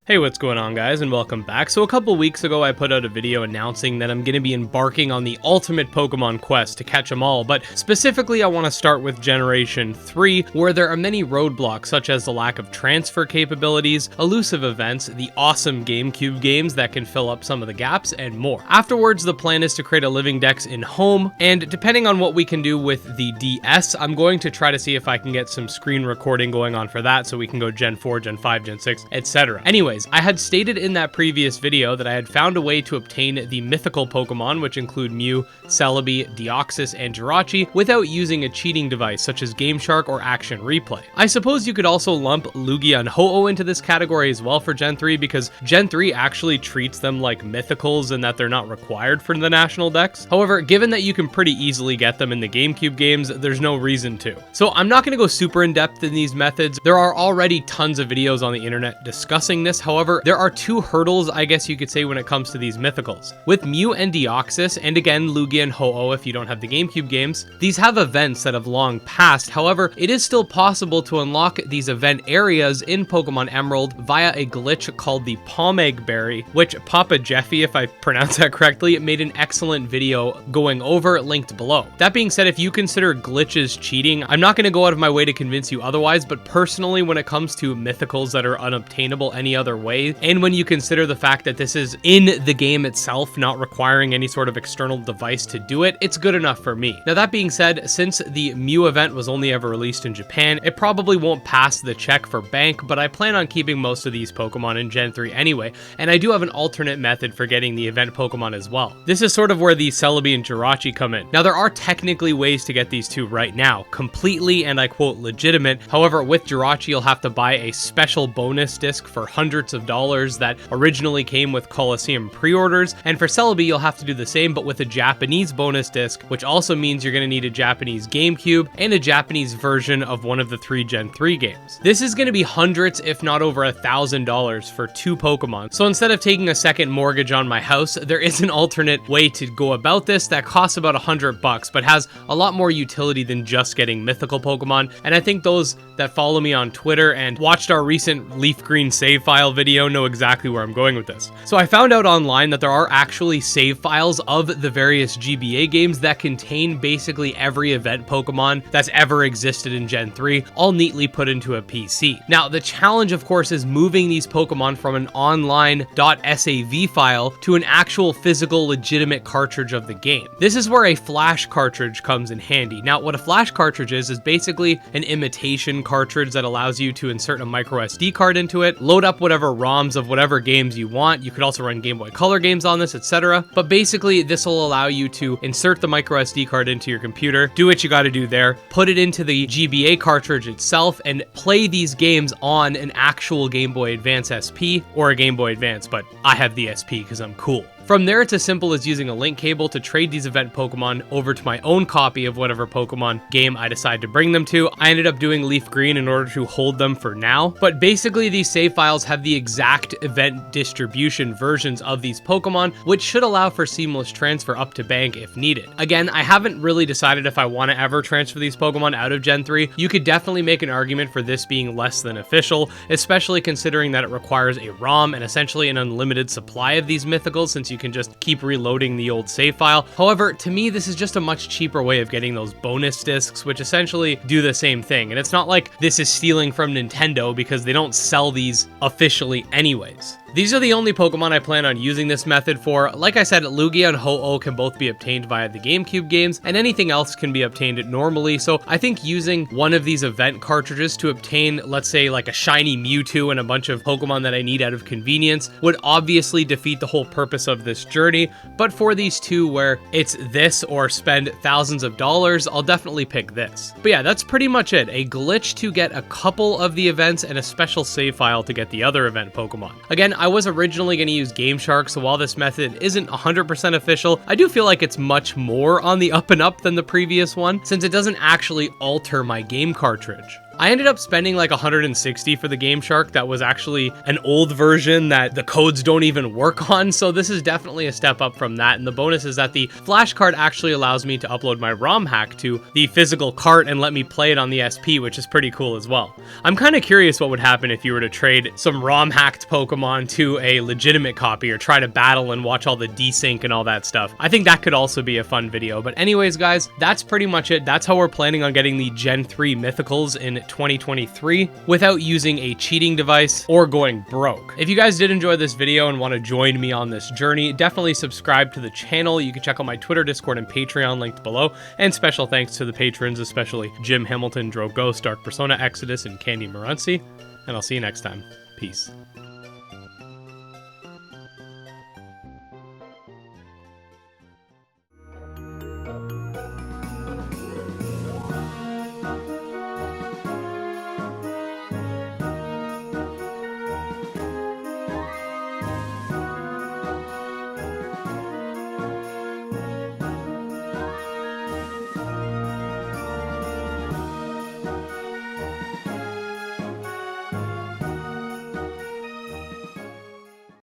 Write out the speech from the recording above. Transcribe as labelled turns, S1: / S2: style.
S1: Hey, what's going on, guys, and welcome back. So a couple weeks ago I put out a video announcing that I'm going to be embarking on the ultimate Pokemon quest to catch them all, but specifically I want to start with Generation 3, where there are many roadblocks such as the lack of transfer capabilities, elusive events, the awesome GameCube games that can fill up some of the gaps, and more. Afterwards, the plan is to create a living dex in home, and depending on what we can do with the DS, I'm going to try to see if I can get some screen recording going on for that so we can go Gen 4, Gen 5, Gen 6, etc. Anyways, I had stated in that previous video that I had found a way to obtain the mythical Pokemon, which include Mew, Celebi, Deoxys, and Jirachi, without using a cheating device such as GameShark or Action Replay. I suppose you could also lump Lugia and Ho-Oh into this category as well for Gen 3, because Gen 3 actually treats them like mythicals in that they're not required for the National Dex. However, given that you can pretty easily get them in the GameCube games, there's no reason to. So I'm not going to go super in depth in these methods. There are already tons of videos on the internet discussing this. However, there are two hurdles, I guess you could say, when it comes to these mythicals. With Mew and Deoxys, and again Lugia and Ho-Oh if you don't have the GameCube games, these have events that have long passed. However, it is still possible to unlock these event areas in Pokemon Emerald via a glitch called the Pomegg Berry, which Papa Jeffy, if I pronounce that correctly, made an excellent video going over, linked below. That being said, if you consider glitches cheating, I'm not going to go out of my way to convince you otherwise, but personally, when it comes to mythicals that are unobtainable any other way, and when you consider the fact that this is in the game itself, not requiring any sort of external device to do it, it's good enough for me. Now that being said, since the Mew event was only ever released in Japan, it probably won't pass the check for bank, but I plan on keeping most of these Pokemon in Gen 3 anyway, and I do have an alternate method for getting the event Pokemon as well. This is sort of where the Celebi and Jirachi come in. Now there are technically ways to get these two right now, completely and I quote legitimate. However, with Jirachi you'll have to buy a special bonus disc for hundreds of dollars that originally came with Colosseum pre-orders, and for Celebi you'll have to do the same but with a Japanese bonus disc, which also means you're going to need a Japanese GameCube and a Japanese version of one of the 3 Gen 3 games. This is going to be hundreds if not over $1,000 for 2 Pokemon, so instead of taking a second mortgage on my house, there is an alternate way to go about this that costs about $100 but has a lot more utility than just getting mythical Pokemon, and I think those that follow me on Twitter and watched our recent Leaf Green save file video know exactly where I'm going with this. So I found out online that there are actually save files of the various GBA games that contain basically every event Pokemon that's ever existed in Gen 3, all neatly put into a PC. Now, the challenge, of course, is moving these Pokemon from an online .sav file to an actual physical legitimate cartridge of the game. This is where a flash cartridge comes in handy. Now, what a flash cartridge is basically an imitation cartridge that allows you to insert a micro SD card into it, load up whatever ROMs of whatever games you want. You could also run Game Boy Color games on this, etc. But basically, this will allow you to insert the micro SD card into your computer, do what you got to do there, put it into the GBA cartridge itself, and play these games on an actual Game Boy Advance SP or a Game Boy Advance, but I have the SP because I'm cool. From there, it's as simple as using a link cable to trade these event Pokemon over to my own copy of whatever Pokemon game I decide to bring them to. I ended up doing Leaf Green in order to hold them for now, but basically these save files have the exact event distribution versions of these Pokemon, which should allow for seamless transfer up to bank if needed. Again, I haven't really decided if I want to ever transfer these Pokemon out of Gen 3. You could definitely make an argument for this being less than official, especially considering that it requires a ROM and essentially an unlimited supply of these mythicals, since you can just keep reloading the old save file. However, to me, this is just a much cheaper way of getting those bonus discs, which essentially do the same thing. And it's not like this is stealing from Nintendo because they don't sell these officially anyways. These are the only Pokemon I plan on using this method for. Like I said, Lugia and Ho-Oh can both be obtained via the GameCube games, and anything else can be obtained normally, so I think using one of these event cartridges to obtain, let's say, like a shiny Mewtwo and a bunch of Pokemon that I need out of convenience would obviously defeat the whole purpose of this journey, but for these two where it's this or spend thousands of dollars, I'll definitely pick this. But yeah, that's pretty much it. A glitch to get a couple of the events and a special save file to get the other event Pokemon. Again, I was originally going to use GameShark, so while this method isn't 100% official, I do feel like it's much more on the up and up than the previous one, since it doesn't actually alter my game cartridge. I ended up spending like 160 for the Game Shark. That was actually an old version that the codes don't even work on, so this is definitely a step up from that. And the bonus is that the flash card actually allows me to upload my ROM hack to the physical cart and let me play it on the SP, which is pretty cool as well. I'm kind of curious what would happen if you were to trade some ROM hacked Pokemon to a legitimate copy, or try to battle and watch all the desync and all that stuff. I think that could also be a fun video. But anyways, guys, that's pretty much it. That's how we're planning on getting the Gen 3 Mythicals in 2023 without using a cheating device or going broke. If you guys did enjoy this video and want to join me on this journey, definitely subscribe to the channel. You can check out my Twitter, Discord, and Patreon linked below. And special thanks to the patrons, especially Jim Hamilton, Dro Ghost, Dark Persona, Exodus, and Candy Marunci. And I'll see you next time. Peace.